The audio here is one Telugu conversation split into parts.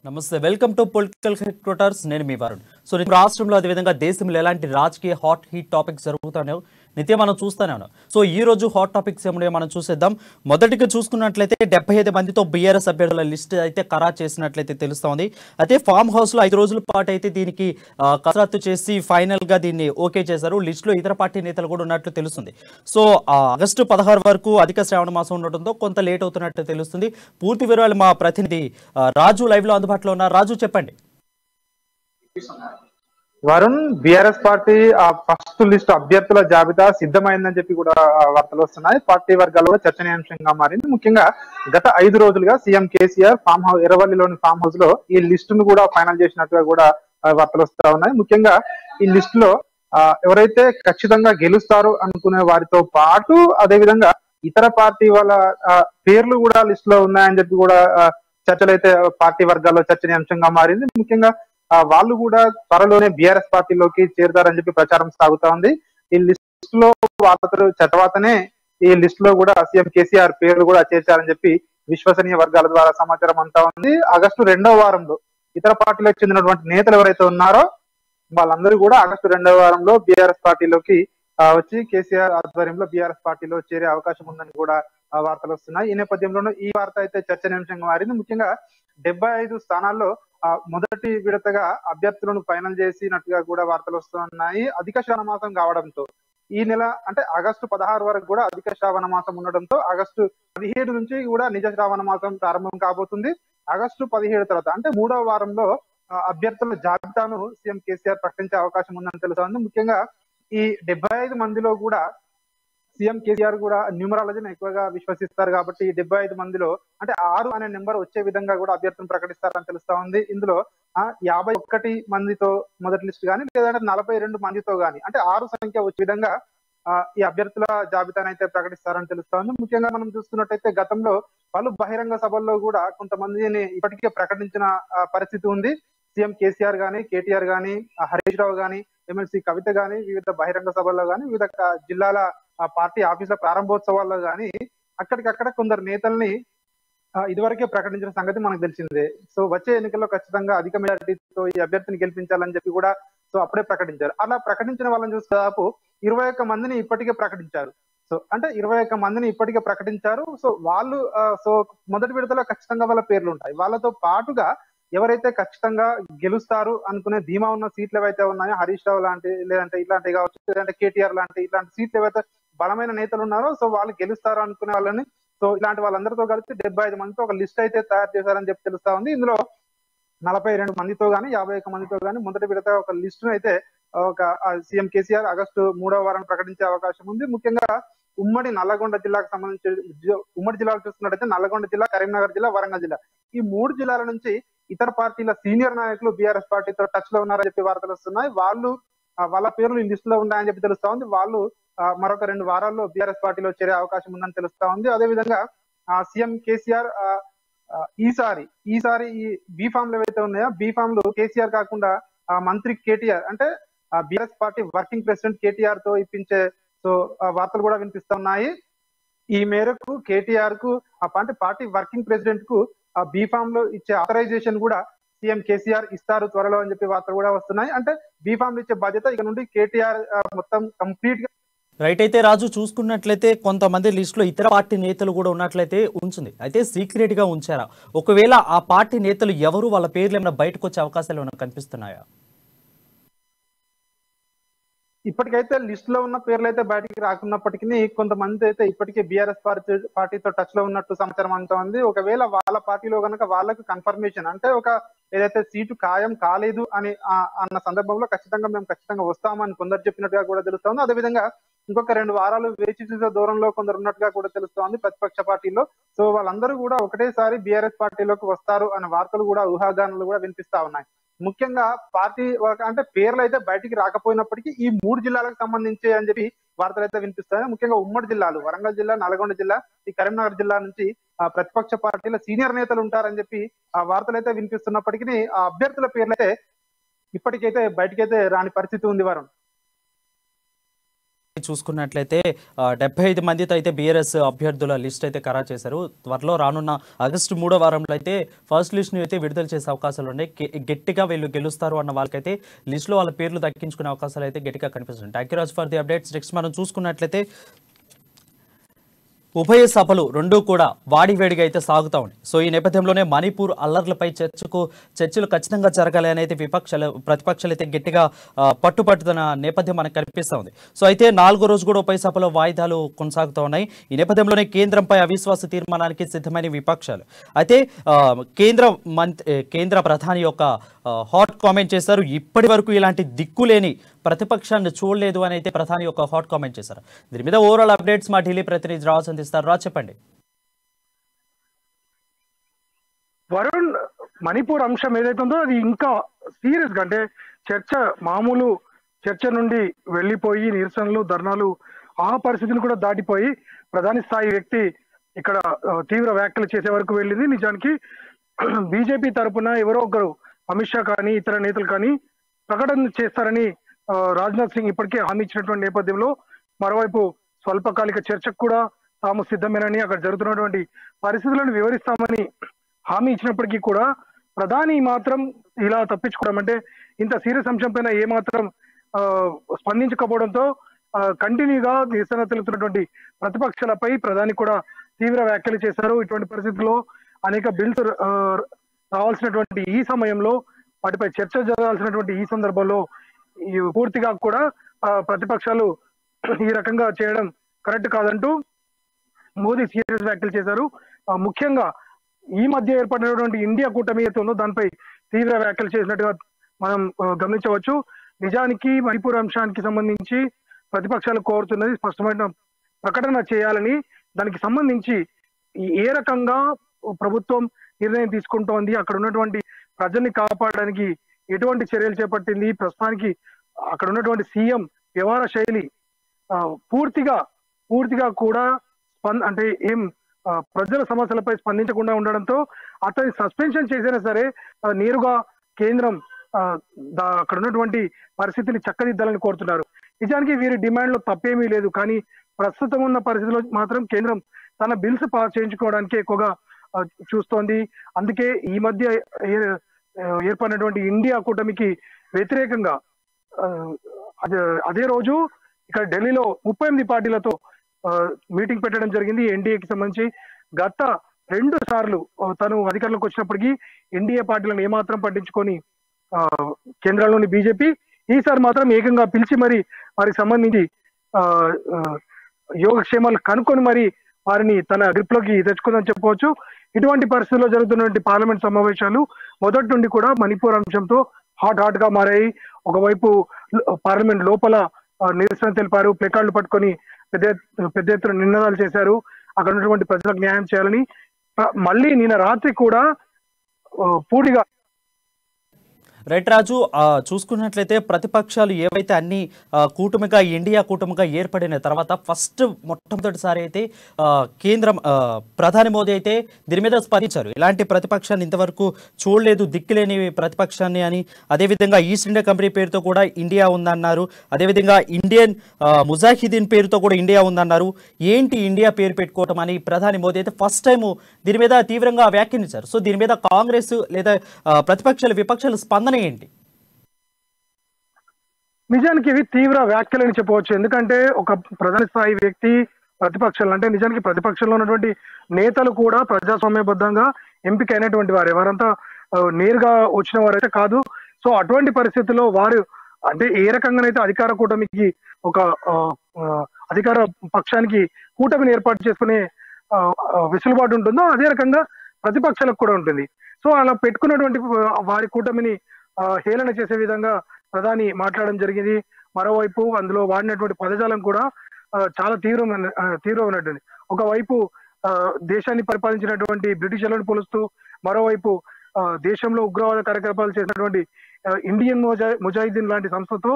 నమస్తే, welcome to political head quarters. నేను మీ వారుణ్. సో రాష్ట్రంలో అదేవిధంగా దేశంలో ఎలాంటి రాజకీయ హాట్ హీట్ టాపిక్స్ జరుగుతాయో నిత్యం మనం చూస్తూనే ఉన్నాం. సో ఈ రోజు హాట్ టాపిక్స్ ఏమున్నాయో మనం చూసేద్దాం. మొదటిగా చూసుకున్నట్లయితే 75 మందితో బీఆర్ఎస్ అభ్యర్థుల లిస్ట్ అయితే ఖరారు చేసినట్లయితే తెలుస్తోంది. అయితే ఫామ్ హౌస్ లో 5 రోజుల పాటు అయితే దీనికి కసరత్తు చేసి ఫైనల్ గా దీన్ని ఓకే చేశారు. లిస్ట్ లో ఇతర పార్టీ నేతలు కూడా ఉన్నట్లు తెలుస్తుంది. సో ఆగస్టు 16 వరకు అధిక శ్రావణ మాసం ఉండటంతో కొంత లేట్ అవుతున్నట్టు తెలుస్తుంది. పూర్తి వివరాలు మా ప్రతినిధి రాజు లైవ్ లో అందుబాటులో ఉన్నారు. రాజు, చెప్పండి. Varun, BRS party first list అభ్యర్థుల జాబితా సిద్ధమైందని చెప్పి కూడా వార్తలు వస్తున్నాయి. పార్టీ వర్గాల్లో చర్చనీయాంశంగా మారింది. ముఖ్యంగా గత 5 రోజులుగా సీఎం కేసీఆర్ ఫామ్ హౌస్ ఎర్రవల్లిలోని ఫామ్ హౌస్ లో ఈ లిస్ట్ ను కూడా ఫైనల్ చేసినట్టుగా కూడా వార్తలు వస్తా ఉన్నాయి. ముఖ్యంగా ఈ లిస్ట్ లో ఎవరైతే ఖచ్చితంగా గెలుస్తారు అనుకునే వారితో పాటు అదేవిధంగా ఇతర పార్టీ వాళ్ళ పేర్లు కూడా లిస్ట్ లో ఉన్నాయని చెప్పి కూడా చర్చలు అయితే పార్టీ వర్గాల్లో చర్చనీయాంశంగా మారింది. ముఖ్యంగా వాళ్ళు కూడా త్వరలోనే బీఆర్ఎస్ పార్టీలోకి చేరుతారని చెప్పి ప్రచారం సాగుతా ఉంది. ఈ లిస్ట్ లో వాళ్ళతో తర్వాతనే ఈ లిస్ట్ లో కూడా సీఎం కేసీఆర్ పేర్లు కూడా చేర్చారని చెప్పి విశ్వసనీయ వర్గాల ద్వారా సమాచారం అంతా ఉంది. ఆగస్టు 2వ వారంలో ఇతర పార్టీలకు చెందినటువంటి నేతలు ఎవరైతే ఉన్నారో వాళ్ళందరూ కూడా ఆగస్టు 2వ వారంలో బీఆర్ఎస్ పార్టీలోకి వచ్చి కేసీఆర్ ఆధ్వర్యంలో బీఆర్ఎస్ పార్టీలో చేరే అవకాశం ఉందని కూడా వార్తలు వస్తున్నాయి. ఈ నేపథ్యంలోనూ ఈ వార్త అయితే చర్చనీయాంశంగా మారింది. ముఖ్యంగా 75 స్థానాల్లో మొదటి విడతగా అభ్యర్థులను ఫైనల్ చేసినట్టుగా కూడా వార్తలు వస్తున్నాయి. అధిక శ్రావణ మాసం కావడంతో ఈ నెల అంటే ఆగస్టు 16 వరకు కూడా అధిక శ్రావణ మాసం ఉండడంతో ఆగస్టు 17 నుంచి కూడా నిజ శ్రావణ మాసం ప్రారంభం కాబోతుంది. ఆగస్టు 17 తర్వాత అంటే 3వ వారంలో అభ్యర్థుల జాబితాను సీఎం కేసీఆర్ ప్రకటించే అవకాశం ఉందని తెలుస్తోంది. ముఖ్యంగా ఈ 75 మందిలో కూడా సీఎం కేసీఆర్ కూడా న్యూమరాలజీని ఎక్కువగా విశ్వసిస్తారు కాబట్టి 75 మందిలో అంటే 6 అనే నెంబర్ వచ్చే విధంగా కూడా అభ్యర్థులను ప్రకటిస్తారని తెలుస్తా ఉంది. ఇందులో 51 మందితో మొదటి లిస్ట్ కానీ లేదంటే 42 మందితో కానీ అంటే 6 సంఖ్య వచ్చే విధంగా ఈ అభ్యర్థుల జాబితాను అయితే ప్రకటిస్తారని తెలుస్తా ఉంది. ముఖ్యంగా మనం చూస్తున్నట్టయితే గతంలో వాళ్ళు బహిరంగ సభల్లో కూడా కొంతమందిని ఇప్పటికే ప్రకటించిన పరిస్థితి ఉంది. సీఎం కేసీఆర్ గానీ, కేటీఆర్ గానీ, హరీష్ రావు గానీ, ఎమ్మెల్సీ కవిత గానీ వివిధ బహిరంగ సభల్లో గానీ వివిధ జిల్లాల పార్టీ ఆఫీసుల ప్రారంభోత్సవాల్లో గానీ అక్కడికక్కడ కొందరు నేతల్ని ఇదివరకే ప్రకటించిన సంగతి మనకు తెలిసిందే. సో వచ్చే ఎన్నికల్లో ఖచ్చితంగా అధిక మెజారిటీతో ఈ అభ్యర్థిని గెలిపించాలని చెప్పి కూడా సో అప్పుడే ప్రకటించారు. అలా ప్రకటించిన వాళ్ళని చూస్తే దాదాపు 21 మందిని ఇప్పటికే ప్రకటించారు. సో అంటే 21 మందిని ఇప్పటికే ప్రకటించారు. సో వాళ్ళు సో మొదటి విడతలో ఖచ్చితంగా వాళ్ళ పేర్లు ఉంటాయి. వాళ్ళతో పాటుగా ఎవరైతే ఖచ్చితంగా గెలుస్తారు అనుకునే ధీమా ఉన్న సీట్లు ఏవైతే ఉన్నాయో హరీష్ రావు లాంటి లేదంటే ఇలాంటివి కావచ్చు లేదంటే కేటీఆర్ లాంటి ఇలాంటి సీట్లు ఏవైతే బలమైన నేతలు ఉన్నారో సో వాళ్ళు గెలుస్తారు అనుకునే వాళ్ళని సో ఇలాంటి వాళ్ళందరితో కలిసి 75 మందితో ఒక లిస్ట్ అయితే తయారు చేశారని చెప్పి తెలుస్తా ఉంది. ఇందులో 42 మందితో గానీ 51 మందితో గానీ మొదటి విడత ఒక లిస్ట్ ను అయితే ఒక సీఎం కేసీఆర్ ఆగస్టు 3వ వారం ప్రకటించే అవకాశం ఉంది. ముఖ్యంగా ఉమ్మడి నల్లగొండ జిల్లాకు సంబంధించి ఉమ్మడి జిల్లాలు చూస్తున్నట్టయితే నల్లగొండ జిల్లా, కరీంనగర్ జిల్లా, వరంగల్ జిల్లా ఈ 3 జిల్లాల నుంచి ఇతర పార్టీల సీనియర్ నాయకులు బీఆర్ఎస్ పార్టీతో టచ్ లో ఉన్నారని చెప్పి వార్తలు వస్తున్నాయి. వాళ్ళు వాళ్ళ పేర్లు ఈ లిస్ట్ లో ఉన్నాయని చెప్పి తెలుస్తా ఉంది. వాళ్ళు మరొక 2 వారాల్లో బీఆర్ఎస్ పార్టీలో చేరే అవకాశం ఉందని తెలుస్తా ఉంది. అదేవిధంగా సీఎం కేసీఆర్ ఈసారి ఈ బీ ఫామ్లు ఏవైతే ఉన్నాయో బీ ఫామ్లు కేసీఆర్ కాకుండా మంత్రి కేటీఆర్ అంటే BRS party working president KTR తో ఇప్పించే సో వార్తలు కూడా వినిపిస్తా ఉన్నాయి. ఈ మేరకు కేటీఆర్ కు అంటే పార్టీ వర్కింగ్ ప్రెసిడెంట్ కు బీ ఫామ్ లో ఇచ్చే ఆథరైజేషన్ కూడా సీఎం కేసీఆర్ ఇస్తారు త్వరలో అని చెప్పి వార్తలు కూడా వస్తున్నాయి. అంటే బీ ఫామ్ ఇచ్చే బాధ్యత ఇక నుండి కేటీఆర్ మొత్తం కంప్లీట్ గా రైట్. అయితే రాజు, చూసుకున్నట్లయితే కొంతమంది లిస్ట్ లో ఇతర పార్టీ నేతలు కూడా ఉన్నట్లయితే ఉంచింది. అయితే సీక్రెట్ గా ఉంచారా? ఒకవేళ ఆ పార్టీ నేతలు ఎవరు, వాళ్ళ పేర్లు ఏమైనా బయటకు వచ్చే అవకాశాలు ఏమైనా కనిపిస్తున్నాయా? ఇప్పటికైతే లిస్ట్ లో ఉన్న పేర్లు అయితే బయటికి రాకున్నప్పటికీ కొంతమంది అయితే ఇప్పటికే బీఆర్ఎస్ పార్టీతో టచ్ లో ఉన్నట్టు సమాచారం అంతా ఉంది. ఒకవేళ వాళ్ళ పార్టీలో కనుక వాళ్ళకు కన్ఫర్మేషన్ అంటే ఒక ఏదైతే సీటు ఖాయం కాలేదు అని అన్న సందర్భంలో ఖచ్చితంగా వస్తామని కొందరు చెప్పినట్టుగా కూడా తెలుస్తోంది. అదేవిధంగా ఇంకొక 2 వారాలు వేచి చూసే దూరంలో కొందరు ఉన్నట్టుగా కూడా తెలుస్తోంది ప్రతిపక్ష పార్టీలో. సో వాళ్ళందరూ కూడా ఒకటేసారి బీఆర్ఎస్ పార్టీలోకి వస్తారు అనే వార్తలు కూడా ఊహాగానాలు కూడా వినిపిస్తా ఉన్నాయి. ముఖ్యంగా పార్టీ అంటే పేర్లు అయితే బయటికి రాకపోయినప్పటికీ ఈ 3 జిల్లాలకు సంబంధించి అని చెప్పి వార్తలు అయితే వినిపిస్తాయి. ముఖ్యంగా ఉమ్మడి జిల్లాలు వరంగల్ జిల్లా, నల్గొండ జిల్లా, ఈ కరీంనగర్ జిల్లా నుంచి ప్రతిపక్ష పార్టీల సీనియర్ నేతలు ఉంటారని చెప్పి ఆ వార్తలు అయితే వినిపిస్తున్నప్పటికీ ఆ అభ్యర్థుల పేర్లు అయితే ఇప్పటికైతే బయటకైతే రాని పరిస్థితి ఉంది వరుణ్. చూసుకున్నట్లయితే 75 మందితో అయితే బీఆర్ఎస్ అభ్యర్థుల లిస్ట్ అయితే ఖరారు చేశారు. త్వరలో రానున్న ఆగస్టు 3వ వారంలో అయితే ఫస్ట్ లిస్ట్ని అయితే విడుదల చేసే అవకాశాలు ఉన్నాయి. గట్టిగా వీళ్ళు గెలుస్తారు అన్న వాళ్ళకైతే లిస్టులో వాళ్ళ పేర్లు దక్కించుకునే అవకాశాలు అయితే గట్టిగా కనిపిస్తుంది. Thank you Raj for the updates. Next మనం చూసుకున్నట్లయితే ఉభయ సభలు రెండూ కూడా వాడివేడిగా అయితే సాగుతా ఉన్నాయి. సో ఈ నేపథ్యంలోనే మణిపూర్ అల్లర్లపై చర్చలు ఖచ్చితంగా జరగాలి అనేది ప్రతిపక్షాలు అయితే గట్టిగా పట్టుబట్టుతున్న నేపథ్యం మనకు కనిపిస్తూ ఉంది. సో అయితే 4వ రోజు కూడా ఉభయ సభలో వాయిదాలు కొనసాగుతూ ఉన్నాయి. ఈ నేపథ్యంలోనే కేంద్రంపై అవిశ్వాస తీర్మానానికి సిద్ధమైన విపక్షాలు అయితే కేంద్ర ప్రధాని యొక్క హాట్ కామెంట్ చేశారు. ఇప్పటి వరకు ఇలాంటి దిక్కులేని ప్రతిపక్షాన్ని చూడలేదు అని అయితే ప్రధాని యొక్క హాట్ కామెంట్ చేశారు. దీని మీద ఓవరాల్ అప్డేట్స్ మా ఢిల్లీ ప్రతినిధి రాజ్ అందిస్తారు. రాజ్ చెప్పండి. వరుణ్, మణిపూర్ అంశం ఏదైతే ఉందో అది ఇంకా సీరియస్ గా, అంటే మామూలు చర్చ నుండి వెళ్లిపోయి నిరసనలు ధర్నాలు ఆ పరిస్థితిని కూడా దాటిపోయి ప్రధాని స్థాయి వ్యక్తి ఇక్కడ తీవ్ర వ్యాఖ్యలు చేసే వరకు వెళ్ళింది. నిజానికి బీజేపీ తరపున ఎవరో ఒకరు అమిత్ షా కానీ ఇతర నేతలు కానీ ప్రకటన చేస్తారని రాజ్నాథ్ సింగ్ ఇప్పటికే హామీ ఇచ్చినటువంటి నేపథ్యంలో మరోవైపు స్వల్పకాలిక చర్చకు కూడా తాము సిద్ధమేనని, అక్కడ జరుగుతున్నటువంటి పరిస్థితులను వివరిస్తామని హామీ ఇచ్చినప్పటికీ కూడా ప్రధాని మాత్రం ఇలా తప్పించుకోవడం, అంటే ఇంత సీరియస్ అంశం పైన ఏమాత్రం స్పందించకపోవడంతో కంటిన్యూగా నిరసన తెలుపుతున్నటువంటి ప్రతిపక్షాలపై ప్రధాని కూడా తీవ్ర వ్యాఖ్యలు చేశారు. ఇటువంటి పరిస్థితుల్లో అనేక బిల్స్ రావాల్సినటువంటి ఈ సమయంలో, వాటిపై చర్చ జరగాల్సినటువంటి ఈ సందర్భంలో పూర్తిగా కూడా ప్రతిపక్షాలు ఈ రకంగా చేయడం కరెక్ట్ కాదంటూ మోదీ సీరియస్ వ్యాఖ్యలు చేశారు. ముఖ్యంగా ఈ మధ్య ఏర్పడినటువంటి ఇండియా కూటమి ఏదైతే ఉందో దానిపై తీవ్ర వ్యాఖ్యలు చేసినట్టుగా మనం గమనించవచ్చు. నిజానికి మణిపూర్ అంశానికి సంబంధించి ప్రతిపక్షాలు కోరుతున్నది స్పష్టమైన ప్రకటన చేయాలని, దానికి సంబంధించి ఏ రకంగా ప్రభుత్వం నిర్ణయం తీసుకుంటోంది, అక్కడ ఉన్నటువంటి ప్రజల్ని కాపాడడానికి ఎటువంటి చర్యలు చేపట్టింది, ప్రస్తుతానికి అక్కడ ఉన్నటువంటి సీఎం వ్యవహార శైలి పూర్తిగా కూడా అంటే ప్రజల సమస్యలపై స్పందించకుండా ఉండడంతో అతని సస్పెన్షన్ చేసినా సరే నేరుగా కేంద్రం అక్కడ ఉన్నటువంటి పరిస్థితిని చక్కదిద్దాలని కోరుతున్నారు. నిజానికి వీరి డిమాండ్ లో తప్పేమీ లేదు, కానీ ప్రస్తుతం ఉన్న పరిస్థితిలో మాత్రం కేంద్రం తన బిల్స్ పాస్ చేయించుకోవడానికి ఎక్కువగా చూస్తోంది. అందుకే ఈ మధ్య ఏర్పడినటువంటి ఇండియా కూటమికి వ్యతిరేకంగా అదే రోజు ఇక్కడ ఢిల్లీలో 38 పార్టీలతో మీటింగ్ పెట్టడం జరిగింది. ఎన్డీఏకి సంబంధించి గత 2 సార్లు తను అధికారంలోకి వచ్చినప్పటికీ ఎన్డీఏ పార్టీలను ఏమాత్రం పట్టించుకొని కేంద్రంలోని బీజేపీ ఈసారి మాత్రం ఏకంగా పిలిచి వారికి సంబంధించి యోగక్షేమాలు కనుక్కొని వారిని తన గ్రిప్ లోకి తెచ్చుకుందని చెప్పవచ్చు. ఇటువంటి పరిస్థితుల్లో జరుగుతున్నటువంటి పార్లమెంట్ సమావేశాలు మొదటి నుండి కూడా మణిపూర్ అంశంతో హాట్ గా మారాయి. ఒకవైపు పార్లమెంట్ లోపల నిరసన తెలిపారు, ప్లెకార్డులు పట్టుకొని పెద్ద ఎత్తున నినాదాలు చేశారు అక్కడ ఉన్నటువంటి ప్రజలకు న్యాయం చేయాలని. మళ్ళీ నిన్న రాత్రి కూడా పూడిగా రైట్ రాజు, చూసుకున్నట్లయితే ప్రతిపక్షాలు ఏవైతే అన్ని కూటమిగా ఇండియా కూటమిగా ఏర్పడిన తర్వాత మొట్టమొదటిసారి అయితే కేంద్రం ప్రధాని మోదీ అయితే దీని మీద స్పందించారు. ఇలాంటి ప్రతిపక్షాన్ని ఇంతవరకు చూడలేదు, దిక్కులేని ప్రతిపక్షాన్ని అని. అదేవిధంగా ఈస్ట్ ఇండియా కంపెనీ పేరుతో కూడా ఇండియా ఉందన్నారు. అదేవిధంగా ఇండియన్ ముజాహిదీన్ పేరుతో కూడా ఇండియా ఉందన్నారు. ఏంటి ఇండియా పేరు పెట్టుకోవటం అని ప్రధాని మోదీ అయితే ఫస్ట్ టైం దీని మీద తీవ్రంగా వ్యాఖ్యానించారు. సో దీని మీద కాంగ్రెస్ లేదా విపక్షాలు స్పందన ఏంటి? నిజానికి ఇవి తీవ్ర వ్యాఖ్యలని చెప్పవచ్చు. ఎందుకంటే ఒక ప్రధాన స్థాయి వ్యక్తి ప్రతిపక్షాలు, అంటే నిజానికి ప్రతిపక్షంలో ఉన్నటువంటి నేతలు కూడా ప్రజాస్వామ్యబద్ధంగా ఎంపిక అయినటువంటి వారు, ఎవరంతా నేరుగా వచ్చిన వారైతే కాదు. సో అటువంటి పరిస్థితుల్లో వారు అంటే ఏ రకంగానైతే అధికార కూటమికి ఒక అధికార పక్షానికి కూటమిని ఏర్పాటు చేసుకునే వెసులుబాటు ఉంటుందో అదే రకంగా ప్రతిపక్షాలకు కూడా ఉంటుంది. సో అలా పెట్టుకున్నటువంటి వారి కూటమిని హేళన చేసే విధంగా ప్రధాని మాట్లాడడం జరిగింది. మరోవైపు అందులో వాడినటువంటి పదజాలం కూడా చాలా తీవ్రమైనటువంటి, ఒకవైపు దేశాన్ని పరిపాలించినటువంటి బ్రిటిషర్లను పోలుస్తూ, మరోవైపు దేశంలో ఉగ్రవాద కార్యకలాపాలు చేసినటువంటి ఇండియన్ ముజాహిదీన్ లాంటి సంస్థతో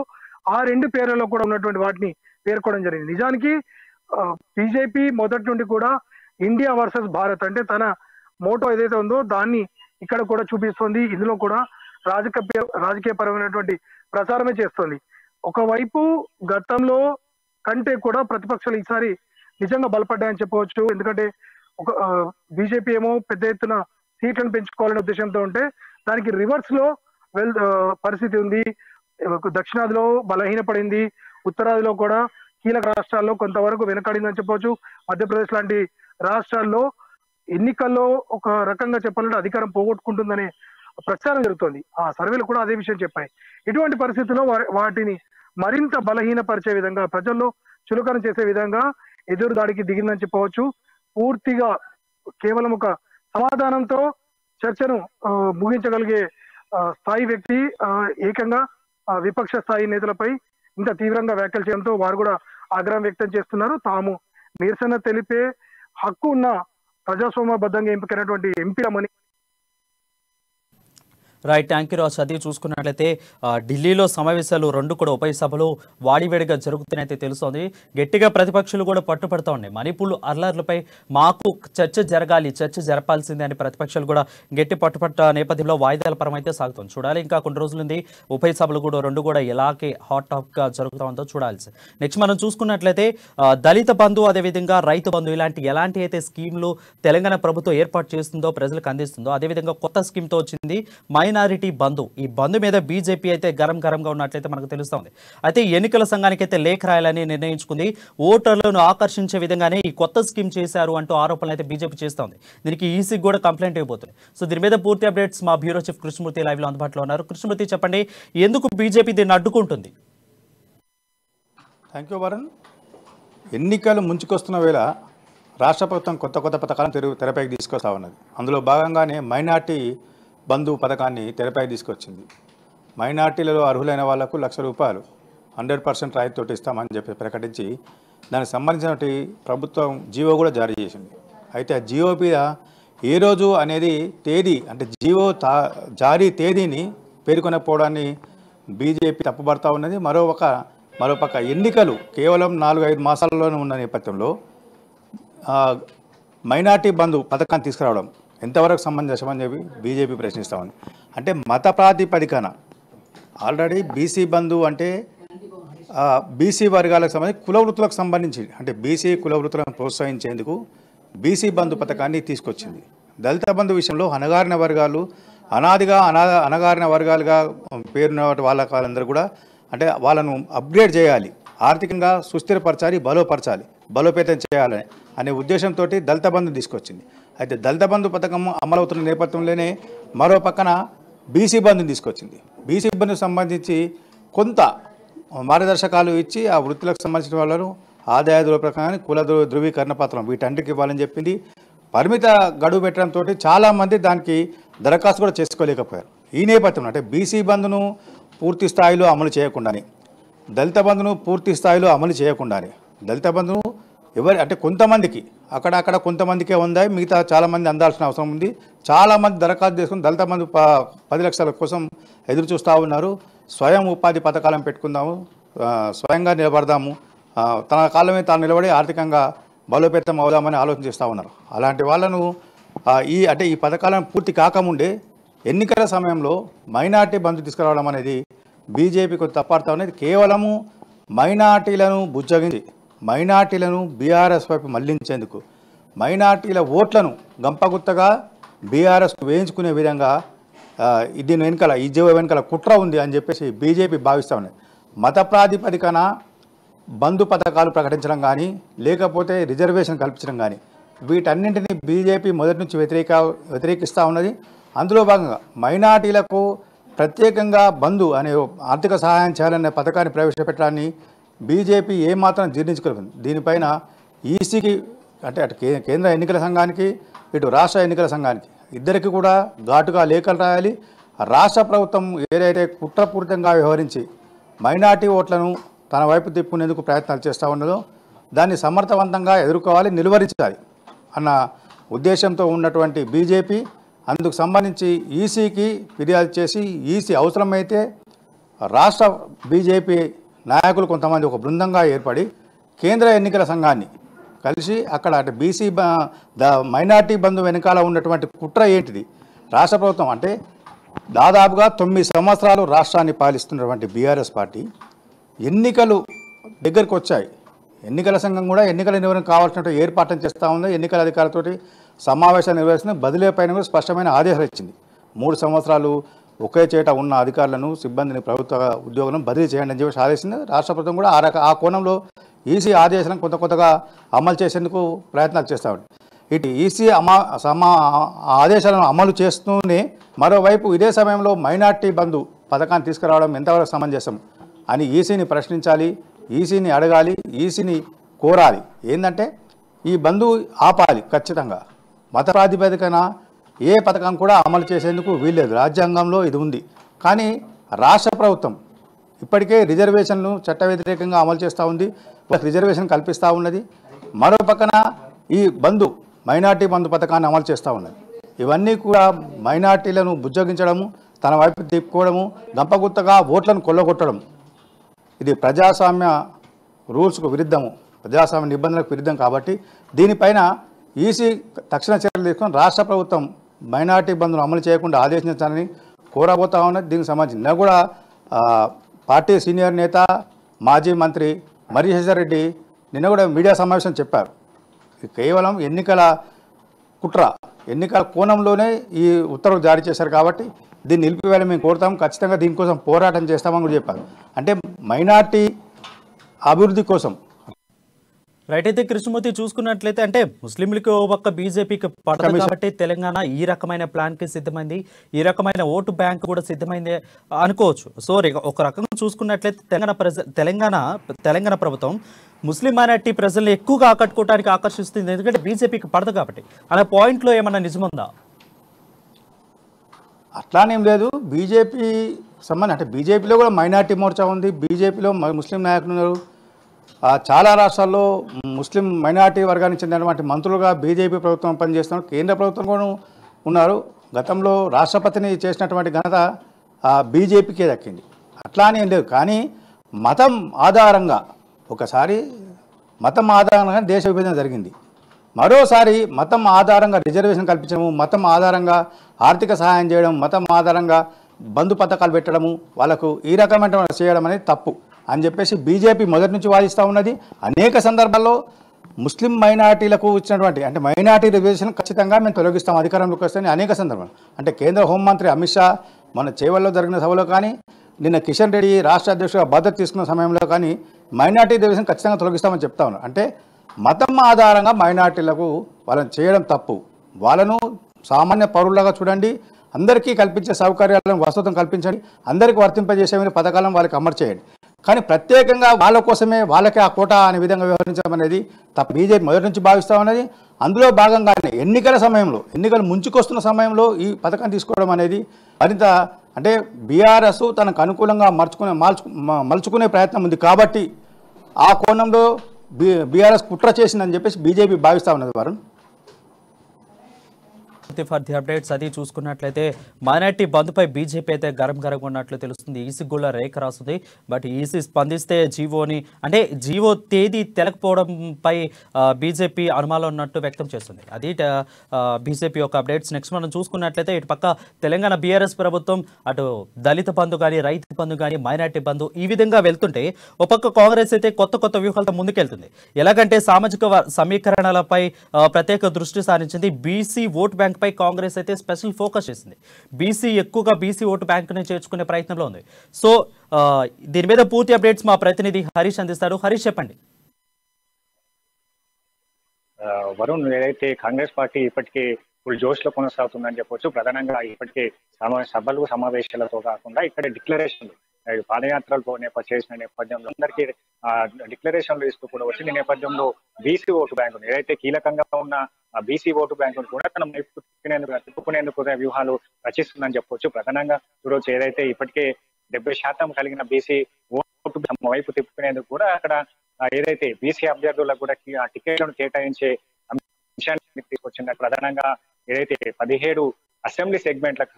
ఆ 2 పేర్లలో కూడా ఉన్నటువంటి వాటిని పేర్కోవడం జరిగింది. నిజానికి బీజేపీ మొదటి నుండి కూడా ఇండియా వర్సెస్ భారత్, అంటే తన మోటో ఏదైతే ఉందో దాన్ని ఇక్కడ కూడా చూపిస్తుంది. ఇందులో కూడా రాజకీయ పరమైనటువంటి ప్రచారమే చేస్తుంది. ఒకవైపు గతంలో కంటే కూడా ప్రతిపక్షాలు ఈసారి నిజంగా బలపడ్డాయని చెప్పవచ్చు. ఎందుకంటే ఒక బీజేపీ ఏమో పెద్ద ఎత్తున సీట్లను పెంచుకోవాలనే ఉద్దేశంతో ఉంటే దానికి రివర్స్ లో పరిస్థితి ఉంది. దక్షిణాదిలో బలహీనపడింది, ఉత్తరాదిలో కూడా కీలక రాష్ట్రాల్లో కొంతవరకు వెనకడిందని చెప్పవచ్చు. మధ్యప్రదేశ్ లాంటి రాష్ట్రాల్లో ఎన్నికల్లో ఒక రకంగా చెప్పాలంటే అధికారం పోగొట్టుకుంటుందనే ప్రచారం జరుగుతోంది. ఆ సర్వేలు కూడా అదే విషయం చెప్పాయి. ఇటువంటి పరిస్థితుల్లో వాటిని మరింత బలహీనపరిచే విధంగా, ప్రజల్లో చులకన చేసే విధంగా ఎదురు దాడికి దిగిందని చెప్పవచ్చు. పూర్తిగా కేవలం ఒక సమాధానంతో చర్చను ముగించగలిగే స్థాయి వ్యక్తి ఏకంగా విపక్ష స్థాయి నేతలపై ఇంత తీవ్రంగా వ్యాఖ్యలు చేయడంతో వారు కూడా ఆగ్రహం వ్యక్తం చేస్తున్నారు. తాము నిరసన తెలిపే హక్కు ఉన్న ప్రజాస్వామ్యబద్ధంగా ఎంపికైనటువంటి ఎంపీలమని. Right, thank you Raj. అది చూసుకున్నట్లయితే ఢిల్లీలో సమావేశాలు రెండు కూడా ఉభయ సభలు వాడివేడిగా జరుగుతున్నాయితే తెలుస్తోంది. గట్టిగా ప్రతిపక్షాలు కూడా పట్టుపడుతూ ఉన్నాయి. మణిపూర్ అల్లర్లపై మాకు చర్చ జరగాలి, చర్చ జరపాల్సిందే అని ప్రతిపక్షాలు కూడా గట్టి పట్టుపట్ట నేపథ్యంలో వాయిదాల పరం అయితే సాగుతుంది. చూడాలి, ఇంకా కొన్ని రోజులుంది. ఉభయ సభలు కూడా రెండు కూడా ఎలాగే హాట్ టాప్గా జరుగుతూ ఉందో చూడాల్సి. నెక్స్ట్ మనం చూసుకున్నట్లయితే దళిత బంధు, అదేవిధంగా రైతు బంధు, ఎలాంటి అయితే స్కీమ్లు తెలంగాణ ప్రభుత్వం ఏర్పాటు చేస్తుందో, ప్రజలకు అందిస్తుందో, అదేవిధంగా కొత్త స్కీమ్తో వచ్చింది మైనారిటీ బంధు. ఈ బంధు మీద బీజేపీ అయితే గరంగా ఉన్నట్లయితే మనకు తెలుస్తోంది. అయితే ఎన్నికల సంఘానికి అయితే లేఖ రాయాలని నిర్ణయించుకుంది. ఓటర్లను ఆకర్షించే విధంగానే ఈ కొత్త స్కీమ్ చేశారు అంటూ ఆరోపణలు అయితే బీజేపీ చేస్తోంది. దీనికి ఈసీకి కూడా కంప్లైంట్ అయిపోతుంది. సో దీని మీద పూర్తి అప్డేట్స్ మా బ్యూరో చీఫ్ కృష్ణమూర్తి లైవ్ లో అందుబాటులో ఉన్నారు. కృష్ణమూర్తి, చెప్పండి, ఎందుకు బీజేపీ దీన్ని అడ్డుకుంటుంది? Thank you Varun. ఎన్నికలు ముంచుకొస్తున్న వేళ రాష్ట్ర ప్రభుత్వం కొత్త పథకాలను తెరపైకి తీసుకొస్తా ఉన్నది. అందులో భాగంగానే మైనార్టీ బంధు పథకాన్ని తెరపైకి తీసుకొచ్చింది. మైనార్టీలలో అర్హులైన వాళ్లకు ₹1,00,000 100% రాయితీతో ఇస్తామని చెప్పి ప్రకటించి దానికి సంబంధించిన ప్రభుత్వం జీవో కూడా జారీ చేసింది. అయితే ఆ జీవో మీద ఏ రోజు అనేది తేదీ, అంటే జీవో జారీ తేదీని పేర్కొనకపోవడాన్ని బీజేపీ తప్పుపడతా ఉన్నది. మరోపక్క ఎన్నికలు కేవలం 4-5 మాసాల్లోనే ఉన్న నేపథ్యంలో మైనార్టీ బంధు పథకాన్ని తీసుకురావడం ఎంతవరకు సమంజసమని చెప్పి బీజేపీ ప్రశ్నిస్తూ ఉంది. అంటే మత ప్రాతిపదికన ఆల్రెడీ బీసీ బంధు అంటే బీసీ వర్గాలకు సంబంధించి కులవృత్తులకు సంబంధించి, అంటే బీసీ కులవృత్తులను ప్రోత్సహించేందుకు బీసీ బంధు పథకాన్ని తీసుకొచ్చింది. దళిత బంధు విషయంలో అణగారిన వర్గాలు, అనాదిగా అణగారిన వర్గాలుగా పేరున్న వాళ్ళందరూ కూడా అంటే వాళ్ళను అప్గ్రేడ్ చేయాలి, ఆర్థికంగా సుస్థిరపరచాలి, బలోపేతం చేయాలని అనే ఉద్దేశంతో దళిత బంధు తీసుకొచ్చింది. అయితే దళిత బంధు పథకం అమలవుతున్న నేపథ్యంలోనే మరో పక్కన బీసీ బంధుని తీసుకొచ్చింది. బీసీ బంధుకు సంబంధించి కొంత మార్గదర్శకాలు ఇచ్చి ఆ వృత్తులకు సంబంధించిన వాళ్ళను ఆదాయ ధృవీకరణ, కుల ధృవీకరణ పత్రం వీటన్నిటికి ఇవ్వాలని చెప్పింది. పరిమిత గడువు పెట్టడంతో చాలామంది దానికి దరఖాస్తు కూడా చేసుకోలేకపోయారు. ఈ నేపథ్యంలో అంటే బీసీ బంధును పూర్తి స్థాయిలో అమలు చేయకుండానే, దళిత బంధును పూర్తి స్థాయిలో అమలు చేయకుండానే, దళిత బంధును అంటే కొంతమందికి అక్కడక్కడ కొంతమందికే ఉందా, మిగతా చాలామంది అందాల్సిన అవసరం ఉంది. చాలామంది దరఖాస్తు చేసుకుని దళిత బంధు 10 లక్షల కోసం ఎదురు చూస్తూ ఉన్నారు. స్వయం ఉపాధి పథకాలను పెట్టుకుందాము, స్వయంగా నిలబడదాము, తన కాళ్ళ మీద తాను నిలబడి ఆర్థికంగా బలోపేతం అవుదామని ఆలోచన చేస్తూ ఉన్నారు. అలాంటి వాళ్ళను ఈ పథకాలను పూర్తి కాకముందే ఎన్నికల సమయంలో మైనార్టీ బంధు తీసుకురావడం అనేది బీజేపీ కొంత తప్పాడుతూ ఉన్నది. కేవలము మైనార్టీలను బుజ్జగించి, మైనార్టీలను బీఆర్ఎస్ వైపు మళ్లించేందుకు, మైనార్టీల ఓట్లను గంపగుత్తగా బీఆర్ఎస్కు వేయించుకునే విధంగా దీని వెనుకల, ఈ జీవో వెనుకల కుట్ర ఉంది అని చెప్పేసి బీజేపీ భావిస్తూ ఉన్నది. మత ప్రాతిపదికన బంధు పథకాలు ప్రకటించడం కానీ, లేకపోతే రిజర్వేషన్ కల్పించడం కానీ, వీటన్నింటినీ బీజేపీ మొదటి నుంచి వ్యతిరేకిస్తూ ఉన్నది. అందులో భాగంగా మైనార్టీలకు ప్రత్యేకంగా బంధు అనే ఆర్థిక సహాయం చేయాలనే పథకాన్ని ప్రవేశపెట్టడాన్ని బీజేపీ ఏమాత్రం జీర్ణించుకోలేదు. దీనిపైన ఈసీకి, అంటే అటు కేంద్ర ఎన్నికల సంఘానికి, ఇటు రాష్ట్ర ఎన్నికల సంఘానికి ఇద్దరికి కూడా ఘాటుగా లేఖలు రాయాలి. రాష్ట్ర ప్రభుత్వం ఏదైతే కుట్రపూరితంగా వ్యవహరించి మైనార్టీ ఓట్లను తన వైపు తిప్పుకునేందుకు ప్రయత్నాలు చేస్తూ ఉన్నదో దాన్ని సమర్థవంతంగా ఎదుర్కోవాలి, నిలువరించాలి అన్న ఉద్దేశంతో ఉన్నటువంటి బీజేపీ అందుకు సంబంధించి ఈసీకి ఫిర్యాదు చేసి, ఈసీ అవసరమైతే రాష్ట్ర బీజేపీ నాయకులు కొంతమంది ఒక బృందంగా ఏర్పడి కేంద్ర ఎన్నికల సంఘాన్ని కలిసి అక్కడ అంటే బీసీ మైనార్టీ బంధు వెనకాల ఉన్నటువంటి కుట్ర ఏంటిది, రాష్ట్ర ప్రభుత్వం అంటే దాదాపుగా 9 సంవత్సరాలు రాష్ట్రాన్ని పాలిస్తున్నటువంటి బీఆర్ఎస్ పార్టీ ఎన్నికలు దగ్గరకు వచ్చాయి, ఎన్నికల సంఘం కూడా ఎన్నికల నిర్వహణ కావాల్సినట్టు ఏర్పాట్లను చేస్తూ ఉంది. ఎన్నికల అధికారులతోటి సమావేశాలు నిర్వహిస్తున్న బదిలీ పైన కూడా స్పష్టమైన ఆదేశాలు ఇచ్చింది. 3 సంవత్సరాలు ఒకే చేట ఉన్న అధికారులను సిబ్బందిని ప్రభుత్వ ఉద్యోగులను బదిలీ చేయండి అని చెప్పి ఆదేశింది. రాష్ట్ర ప్రభుత్వం కూడా ఆ కోణంలో ఈసీ ఆదేశాలను కొత్తగా అమలు చేసేందుకు ప్రయత్నాలు చేస్తూ ఉంది. ఇటు ఈసీ ఆదేశాలను అమలు చేస్తూనే మరోవైపు ఇదే సమయంలో మైనార్టీ బంధు పథకాన్ని తీసుకురావడం ఎంతవరకు సమంజసం అని ఈసీని ప్రశ్నించాలి, ఈసీని అడగాలి, ఈసీని కోరాలి. ఏంటంటే ఈ బంధు ఆపాలి ఖచ్చితంగా. మత ప్రాతిపదికన ఏ పథకం కూడా అమలు చేసేందుకు వీల్లేదు. రాజ్యాంగంలో ఇది ఉంది. కానీ రాష్ట్ర ప్రభుత్వం ఇప్పటికే రిజర్వేషన్లు చట్ట వ్యతిరేకంగా అమలు చేస్తూ ఉంది, రిజర్వేషన్ కల్పిస్తూ ఉన్నది. మరో పక్కన ఈ మైనార్టీ బంధు పథకాన్ని అమలు చేస్తూ ఉన్నది. ఇవన్నీ కూడా మైనార్టీలను బుజ్జగించడము, తన వైపు తిప్పుకోవడము, గంపగుత్తగా ఓట్లను కొల్లగొట్టడం. ఇది ప్రజాస్వామ్య రూల్స్కు విరుద్ధము, ప్రజాస్వామ్య నిబంధనలకు విరుద్ధం. కాబట్టి దీనిపైన ఈసీ తక్షణ చర్యలు తీసుకొని రాష్ట్ర ప్రభుత్వం మైనార్టీ బంధును అమలు చేయకుండా ఆదేశించాలని కోరబోతా ఉన్నది. దీనికి సంబంధించి నిన్న కూడా పార్టీ సీనియర్ నేత మాజీ మంత్రి మర్రిశేషర్ రెడ్డి నిన్న కూడా మీడియా సమావేశం చెప్పారు. కేవలం ఎన్నికల కుట్ర, ఎన్నికల కోణంలోనే ఈ ఉత్తర్వులు జారీ చేశారు. కాబట్టి దీన్ని నిలిపివేయాలని మేము కోరుతాం, ఖచ్చితంగా దీనికోసం పోరాటం చేస్తామని కూడా చెప్పారు. అంటే మైనార్టీ అభివృద్ధి కోసం. రైట్. అయితే కృష్ణమూర్తి చూసుకున్నట్లయితే అంటే ముస్లింలకు ఓ పక్క బీజేపీకి పడదు కాబట్టి తెలంగాణ ఈ రకమైన ప్లాన్కి సిద్ధమైంది, ఈ రకమైన ఓటు బ్యాంక్ కూడా సిద్ధమైంది అనుకోవచ్చు. సో ఒక రకంగా చూసుకున్నట్లయితే తెలంగాణ ప్రభుత్వం ముస్లిం మైనార్టీ ప్రజల్ని ఎక్కువగా ఆకట్టుకోవడానికి ఆకర్షిస్తుంది, ఎందుకంటే బీజేపీకి పడదు కాబట్టి అనే పాయింట్లో ఏమన్నా నిజముందా? అట్లానేం లేదు. బీజేపీ సంబంధం అంటే బీజేపీలో కూడా మైనార్టీ మోర్చా ఉంది, బీజేపీలో ముస్లిం నాయకులు ఉన్నారు. చాలా రాష్ట్రాల్లో ముస్లిం మైనార్టీ వర్గానికి చెందినటువంటి మంత్రులుగా బీజేపీ ప్రభుత్వం పనిచేస్తున్నారు, కేంద్ర ప్రభుత్వం కూడా ఉన్నారు. గతంలో రాష్ట్రపతిని చేసినటువంటి ఘనత బీజేపీకే దక్కింది. అట్లానే ఏం లేదు. కానీ మతం ఆధారంగా ఒకసారి మతం ఆధారంగా దేశ విభజన జరిగింది, మరోసారి మతం ఆధారంగా రిజర్వేషన్ కల్పించడము, మతం ఆధారంగా ఆర్థిక సహాయం చేయడం, మతం ఆధారంగా బంధు పథకాలు పెట్టడము, వాళ్ళకు ఈ రకమైన చేయడం అనేది తప్పు అని చెప్పేసి బీజేపీ మొదటి నుంచి వాదిస్తూ ఉన్నది. అనేక సందర్భాల్లో ముస్లిం మైనార్టీలకు ఇచ్చినటువంటి అంటే మైనార్టీ రిజర్వేషన్ ఖచ్చితంగా మేము తొలగిస్తాం అధికారంలోకి వస్తే అనేక సందర్భాలు. అంటే కేంద్ర హోంమంత్రి అమిత్ షా మన చేవల్లో జరిగిన సభలో కానీ, నిన్న కిషన్ రెడ్డి రాష్ట్ర అధ్యక్షుడిగా బాధ్యత తీసుకున్న సమయంలో కానీ మైనార్టీ రిజర్వేషన్ ఖచ్చితంగా తొలగిస్తామని చెప్తా ఉన్నారు. అంటే మతం ఆధారంగా మైనార్టీలకు వాళ్ళని చేయడం తప్పు. వాళ్ళను సామాన్య పౌరులుగా చూడండి, అందరికీ కల్పించే సౌకర్యాలను వసతులను కల్పించండి, అందరికీ వర్తింపజేసే పథకాలను వాళ్ళకి అమలు చేయండి. కానీ ప్రత్యేకంగా వాళ్ళ కోసమే వాళ్ళకే ఆ కోటా అనే విధంగా వ్యవహరించడం అనేది తప్ప బీజేపీ మొదటి నుంచి భావిస్తూ ఉన్నది. అందులో భాగంగానే ఎన్నికల సమయంలో, ఎన్నికలు ముంచుకొస్తున్న సమయంలో ఈ పథకాన్ని తీసుకోవడం అనేది మరింత అంటే బీఆర్ఎస్ తనకు అనుకూలంగా మలుచుకునే ప్రయత్నం ఉంది. కాబట్టి ఆ కోణంలో బీఆర్ఎస్ కుట్ర చేసిందని చెప్పేసి బీజేపీ భావిస్తూ ఉన్నది. వరుణ్, ఫర్ ది అప్డేట్స్ అది చూసుకున్నట్లయితే మైనార్టీ బంద్పై బీజేపీ అయితే గరంగా ఉన్నట్లు తెలుస్తుంది. ఈసీ కూడా రేఖ రాస్తుంది. బట్ ఈసీ స్పందిస్తే జీవో తేదీ తెలకపోవడంపై బీజేపీ అనుమానం ఉన్నట్టు వ్యక్తం చేస్తుంది. అది బీజేపీ యొక్క అప్డేట్స్. నెక్స్ట్ మనం చూసుకున్నట్లయితే ఇటు పక్క తెలంగాణ బీఆర్ఎస్ ప్రభుత్వం అటు దళిత బంధు కానీ, రైతు బంధు కానీ, మైనార్టీ బంధు ఈ విధంగా వెళ్తుంటే ఒక పక్క కాంగ్రెస్ అయితే కొత్త వ్యూహాలతో ముందుకెళ్తుంది. ఎలాగంటే సామాజిక సమీకరణలపై ప్రత్యేక దృష్టి సారించింది. బీసీ ఓట్ బ్యాంక్ పై కాంగ్రెస్ అయితే స్పెషల్ ఫోకస్ చేసింది. ఎక్కువగా బీసీ ఓటు బ్యాంకుని చేర్చుకునే ప్రయత్నంలో ఉంది. సో దీని మీద పూర్తి అప్డేట్స్ మా ప్రతినిధి హరీష్ అందిస్తారు. హరీష్, చెప్పండి. వరుణ్, ఏదైతే కాంగ్రెస్ పార్టీ ఇప్పటికే ఫుల్ జోష్ లో కొనసాగుతుందని చెప్పొచ్చు. ప్రధానంగా ఇప్పటికే సభలు సమావేశాలతో కాకుండా ఇక్కడ డిక్లరేషన్లు పాదయాత్రలు చేసిన నేపథ్యంలో అందరికీ డిక్లరేషన్లు ఇస్తూ కూడా వచ్చిన నేపథ్యంలో బీసీ ఓటు బ్యాంకు ఏదైతే కీలకంగా ఉన్న బీసీ ఓటు బ్యాంకును కూడా తన వైపు తిప్పుకునేందుకు వ్యూహాలు రచిస్తుందని చెప్పొచ్చు. ప్రధానంగా ఈరోజు ఏదైతే ఇప్పటికే 70% కలిగిన బీసీ ఓటు వైపు తిప్పుకునేందుకు కూడా అక్కడ ఏదైతే బీసీ అభ్యర్థులకు కూడా టికెట్లను కేటాయించే అంశాన్ని తీసుకొచ్చింది. ప్రధానంగా ఏదైతే 17 అసెంబ్లీ సెగ్మెంట్లకు,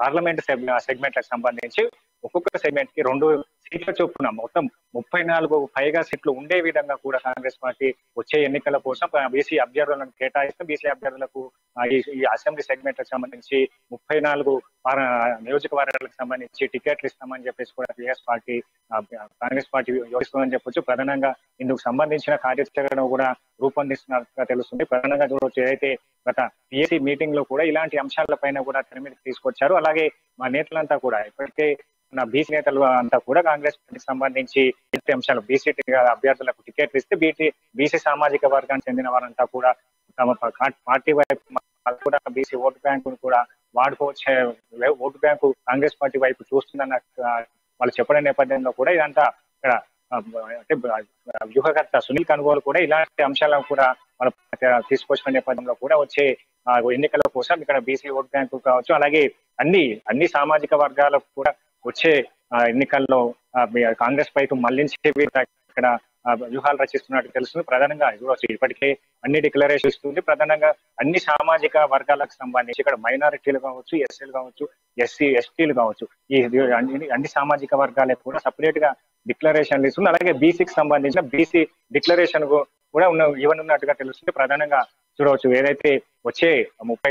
పార్లమెంట్ సెగ్మెంట్లకు సంబంధించి ఒక్కొక్క సెగ్మెంట్ కి 2 సీట్ల చొప్పున మొత్తం 34 పైగా సీట్లు ఉండే విధంగా కూడా కాంగ్రెస్ పార్టీ వచ్చే ఎన్నికల కోసం బీసీ అభ్యర్థులను కేటాయిస్తూ బీసీ అభ్యర్థులకు ఈ అసెంబ్లీ సెగ్మెంట్లకు సంబంధించి 34 నియోజకవర్గాలకు సంబంధించి టికెట్లు ఇస్తామని చెప్పేసి కూడా కాంగ్రెస్ పార్టీ యోచిస్తుందని చెప్పొచ్చు. ప్రధానంగా ఇందుకు సంబంధించిన కార్యాచరణ కూడా రూపొందిస్తున్నట్టుగా తెలుస్తుంది. ప్రధానంగా చూడవచ్చు, ఏదైతే గత పిఎస్సి మీటింగ్ లో కూడా ఇలాంటి అంశాలపైన కూడా తెర మీదకి తీసుకొచ్చారు. అలాగే మా నేతలంతా కూడా ఇప్పటికే బీసీ నేతలు అంతా కూడా కాంగ్రెస్ పార్టీకి సంబంధించి అంశాలు బీసీ అభ్యర్థులకు టికెట్లు ఇస్తే బీసీ సామాజిక వర్గానికి చెందిన వారంతా కూడా తమ పార్టీ వైపు కూడా బీసీ ఓటు బ్యాంకును కూడా వాడుకోవచ్చే ఓటు బ్యాంకు కాంగ్రెస్ పార్టీ వైపు చూస్తుందన్న వాళ్ళు చెప్పడం నేపథ్యంలో కూడా ఇదంతా ఇక్కడ అంటే వ్యూహకర్త సునీల్ కనుగోలు కూడా ఇలాంటి అంశాలను కూడా వాళ్ళు తీసుకొచ్చిన నేపథ్యంలో కూడా వచ్చే ఎన్నికల కోసం ఇక్కడ బీసీ ఓటు బ్యాంకు కావచ్చు, అలాగే అన్ని సామాజిక వర్గాలకు కూడా వచ్చే ఎన్నికల్లో కాంగ్రెస్ వైపు మళ్లించే ఇక్కడ వ్యూహాలు రచిస్తున్నట్టు తెలుస్తుంది. ప్రధానంగా ఇప్పటికే అన్ని డిక్లరేషన్ ఇస్తుంది. ప్రధానంగా అన్ని సామాజిక వర్గాలకు సంబంధించి ఇక్కడ మైనారిటీలు కావచ్చు, ఎస్సీలు కావచ్చు, ఎస్టీలు కావచ్చు, ఈ అన్ని సామాజిక వర్గాలకు కూడా సపరేట్ గా డిక్లరేషన్లు ఇస్తుంది. అలాగే బీసీకి సంబంధించిన బీసీ డిక్లరేషన్ కూడా ఇవ్వనున్నట్టుగా తెలుస్తుంది. ప్రధానంగా చూడవచ్చు, ఏదైతే వచ్చే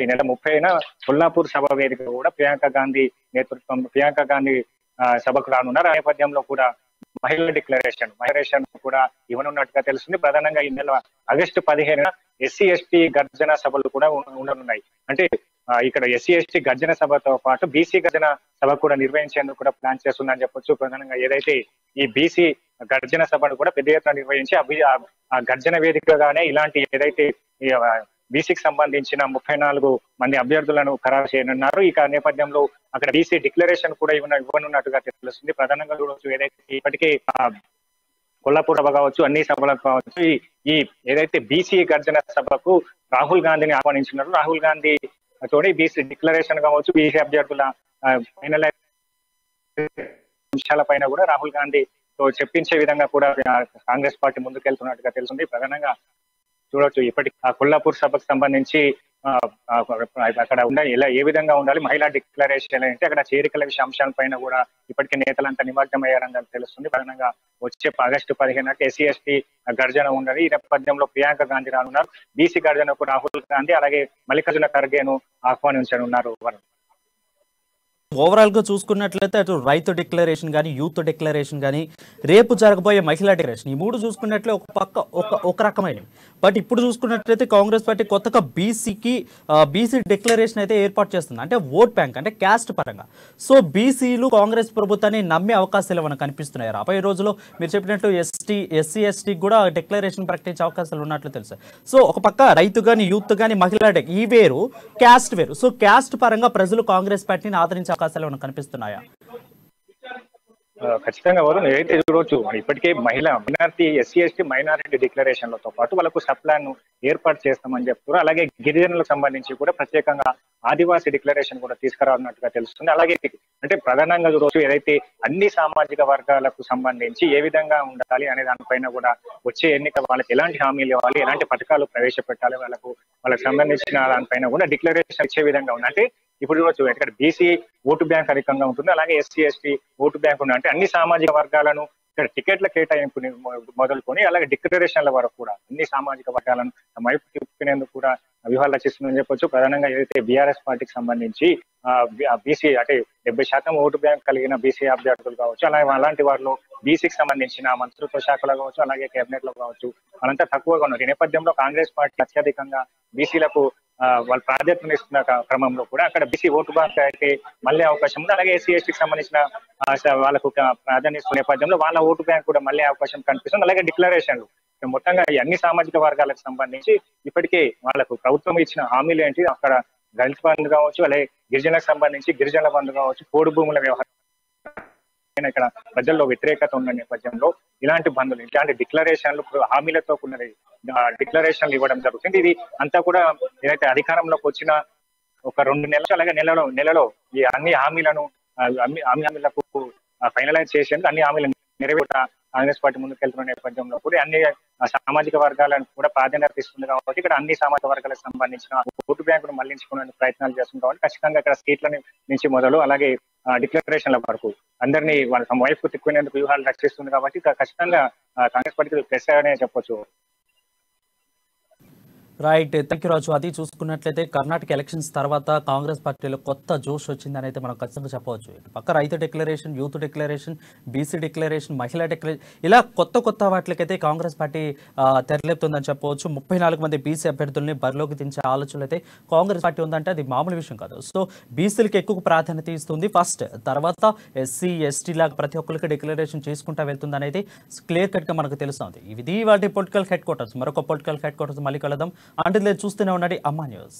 నెల 30న కొల్లాపూర్ సభ వేదిక కూడా ప్రియాంక గాంధీ సభకు రానున్నారు. ఆ నేపథ్యంలో కూడా మహిళా డిక్లరేషన్ కూడా ఇవ్వనున్నట్టుగా తెలుస్తుంది. ప్రధానంగా ఈ నెల ఆగస్టు 15న ఎస్సీ ఎస్టీ గర్జన సభలు కూడా ఉండనున్నాయి. అంటే ఇక్కడ ఎస్సీ ఎస్టీ గర్జన సభతో పాటు బీసీ గర్జన సభ కూడా నిర్వహించేందుకు కూడా ప్లాన్ చేస్తుందని చెప్పొచ్చు. ప్రధానంగా ఏదైతే ఈ బీసీ గర్జన సభను కూడా పెద్ద ఎత్తున నిర్వహించి ఆ గర్జన వేదికగానే ఇలాంటి ఏదైతే బీసీకి సంబంధించిన 34 మంది అభ్యర్థులను ఖరారు చేయనున్నారు. ఇక నేపథ్యంలో అక్కడ బీసీ డిక్లరేషన్ కూడా ఇవ్వనున్నట్టుగా తెలుస్తుంది. ప్రధానంగా చూడవచ్చు, ఏదైతే ఇప్పటికే కొల్లాపూర్ సభ కావచ్చు, అన్ని సభలకు కావచ్చు, ఈ ఏదైతే బీసీ గర్జన సభకు రాహుల్ గాంధీని ఆహ్వానించున్నారు. రాహుల్ గాంధీ తోటి బీసీ డిక్లరేషన్ కావచ్చు, బీసీ అభ్యర్థుల ఫైనల్ అంశాలపైన కూడా రాహుల్ గాంధీతో చెప్పించే విధంగా కూడా కాంగ్రెస్ పార్టీ ముందుకెళ్తున్నట్టుగా తెలుస్తుంది. ప్రధానంగా చూడవచ్చు, ఇప్పటికి కొల్లాపూర్ సభకు సంబంధించి అక్కడ ఏ విధంగా ఉండాలి, మహిళా డిక్లరేషన్ అంటే అక్కడ చేరికల అంశాలపైన కూడా ఇప్పటికే నేతలంతా నిమగ్నమయ్యారని తెలుస్తుంది. ప్రధానంగా వచ్చే ఆగస్టు 15న ఎస్సీ ఎస్టీ గర్జన ఉన్నది. ఈ నేపథ్యంలో ప్రియాంక గాంధీ రానున్నారు. బీసీ గర్జనకు రాహుల్ గాంధీ అలాగే మల్లికార్జున ఖర్గేను ఆహ్వానించనున్నారు. ఓవరాల్ గా చూసుకున్నట్లయితే అటు రైతు డిక్లరేషన్ కానీ, యూత్ డిక్లరేషన్ కానీ, రేపు జరగబోయే మహిళా డిక్లరేషన్, ఈ మూడు చూసుకున్నట్లే ఒక రకమైనవి. బట్ ఇప్పుడు చూసుకున్నట్లయితే కాంగ్రెస్ పార్టీ కొత్తగా బీసీ డిక్లరేషన్ అయితే ఏర్పాటు చేస్తుంది. అంటే ఓట్ బ్యాంక్, అంటే క్యాస్ట్ పరంగా. సో బీసీలు కాంగ్రెస్ ప్రభుత్వాన్ని నమ్మే అవకాశాలు ఏమైనా కనిపిస్తున్నాయి రాబోయే రోజుల్లో? మీరు చెప్పినట్టు ఎస్సీ ఎస్టీకి కూడా డిక్లరేషన్ ప్రకటించే అవకాశాలు ఉన్నట్లు తెలుసు. సో ఒక పక్క రైతు కానీ, యూత్ కానీ, మహిళా ఈ వేరు, క్యాస్ట్ వేరు. సో క్యాస్ట్ పరంగా ప్రజలు కాంగ్రెస్ పార్టీని ఆదరించే అవకాశాలు ఏమైనా కనిపిస్తున్నాయా? ఖచ్చితంగా వారు ఏదైతే చూడవచ్చు, ఇప్పటికే మైనారిటీ ఎస్సీ ఎస్టీ మైనారిటీ డిక్లరేషన్లతో పాటు వాళ్ళకు సబ్ ప్లాన్ ఏర్పాటు చేస్తామని చెప్తున్నారు. అలాగే గిరిజనులకు సంబంధించి కూడా ప్రత్యేకంగా ఆదివాసీ డిక్లరేషన్ కూడా తీసుకురానున్నట్టుగా తెలుస్తుంది. అలాగే అంటే ప్రధానంగా చూడవచ్చు, ఏదైతే అన్ని సామాజిక వర్గాలకు సంబంధించి ఏ విధంగా ఉండాలి అనే దానిపైన కూడా వచ్చే ఎన్నిక వాళ్ళకి ఎలాంటి హామీలు ఇవ్వాలి, ఎలాంటి పథకాలు ప్రవేశపెట్టాలి, వాళ్ళకి సంబంధించిన దానిపైన కూడా డిక్లరేషన్ ఇచ్చే విధంగా ఉంది. అంటే ఇప్పుడు చూడవచ్చు, ఇక్కడ బీసీ ఓటు బ్యాంక్ అధికంగా ఉంటుంది, అలాగే ఎస్సీ ఎస్టీ ఓటు బ్యాంక్ ఉంది. అంటే అన్ని సామాజిక వర్గాలను ఇక్కడ టికెట్ల కేటాయింపు మొదలుకొని అలాగే డిక్లరేషన్ల వరకు కూడా అన్ని సామాజిక వర్గాలను వైపు తిప్పుకునేందుకు కూడా వ్యూహాలు రచిస్తుందని చెప్పొచ్చు. ప్రధానంగా ఏదైతే బీఆర్ఎస్ పార్టీకి సంబంధించి బీసీ అంటే 70% ఓటు బ్యాంక్ కలిగిన బీసీ అభ్యర్థులు కావచ్చు, అలాగే అలాంటి వారిలో బీసీకి సంబంధించిన మంత్రిత్వ శాఖలో కావచ్చు, అలాగే కేబినెట్ లో కావచ్చు, వాళ్ళంతా తక్కువగా ఉన్నారు. ఈ నేపథ్యంలో కాంగ్రెస్ పార్టీ అత్యధికంగా బీసీలకు వాళ్ళు ప్రాధాన్యత ఇస్తున్న క్రమంలో కూడా అక్కడ బీసీ ఓటు బ్యాంక్ అయితే మళ్ళీ అవకాశం ఉంది. అలాగే ఎస్సీ ఎస్టీకి సంబంధించిన వాళ్ళకు ప్రాధాన్యత ఇస్తున్న నేపథ్యంలో వాళ్ళ ఓటు బ్యాంక్ కూడా మళ్ళీ అవకాశం కనిపిస్తుంది. అలాగే డిక్లరేషన్లు మొత్తంగా ఈ అన్ని సామాజిక వర్గాలకు సంబంధించి ఇప్పటికే వాళ్ళకు ప్రభుత్వం ఇచ్చిన హామీలు ఏంటి, అక్కడ దళిత బంధు కావచ్చు, అలాగే గిరిజనులకు సంబంధించి గిరిజనుల బంధు కావచ్చు, పోడు భూముల వ్యవహారం ఇక్కడ ప్రజల్లో వ్యతిరేకత ఉన్న నేపథ్యంలో ఇలాంటి బంధువులు, ఇలాంటి డిక్లరేషన్లు హామీలతో కూడిన డిక్లరేషన్లు ఇవ్వడం జరుగుతుంది. ఇది అంతా కూడా ఏదైతే అధికారంలోకి వచ్చిన ఒక 2 నెలలు అలాగే నెలలో ఈ అన్ని హామీలకు ఫైనలైజ్ చేసేందుకు అన్ని హామీలను నెరవేర్చ కాంగ్రెస్ పార్టీ ముందుకెళ్తున్న నేపథ్యంలో కూడా అన్ని సామాజిక వర్గాలను కూడా ప్రాధాన్యత ఇస్తుంది కాబట్టి ఇక్కడ అన్ని సామాజిక వర్గాలకు సంబంధించిన ఓటు బ్యాంకును మళ్లించుకునే ప్రయత్నాలు చేస్తుంది కాబట్టి ఖచ్చితంగా ఇక్కడ సీట్ల నుంచి మొదలు అలాగే డిక్లరేషన్ల వరకు అందరినీ వాళ్ళ తమ వైపు తిక్కునేందుకు వ్యూహాలు రక్షిస్తుంది కాబట్టి ఖచ్చితంగా కాంగ్రెస్ పార్టీకి ప్లస్ అనే చెప్పొచ్చు. రైట్, థ్యాంక్ యూ రాజు. అది చూసుకున్నట్లయితే కర్ణాటక ఎలక్షన్స్ తర్వాత కాంగ్రెస్ పార్టీలో కొత్త జోష్ వచ్చిందని అయితే మనం ఖచ్చితంగా చెప్పవచ్చు. పక్క రైతు declaration, youth declaration, BC declaration, మహిళా డిక్లరేషన్, ఇలా కొత్త వాటికైతే కాంగ్రెస్ పార్టీ తెరలేపుతుందని చెప్పవచ్చు. 34 మంది బీసీ అభ్యర్థుల్ని బరిలోకి దించే ఆలోచనలు అయితే కాంగ్రెస్ పార్టీ ఉందంటే అది మామూలు విషయం కాదు. సో బీసీలకి ఎక్కువ ప్రాధాన్యత ఇస్తుంది ఫస్ట్, తర్వాత ఎస్సీ ఎస్టీ లాగా ప్రతి ఒక్కరికి డిక్లరేషన్ చేసుకుంటా వెళ్తుంది అనేది క్లియర్ కట్గా మనకు తెలుస్తుంది. ఇది వాటి పొలిటికల్ హెడ్ క్వార్టర్స్. మరొక పొలిటికల్ హెడ్ క్వార్టర్స్ మళ్ళీ కలదాం. అంటే చూస్తూనే ఉండండి అమ్మా న్యూస్.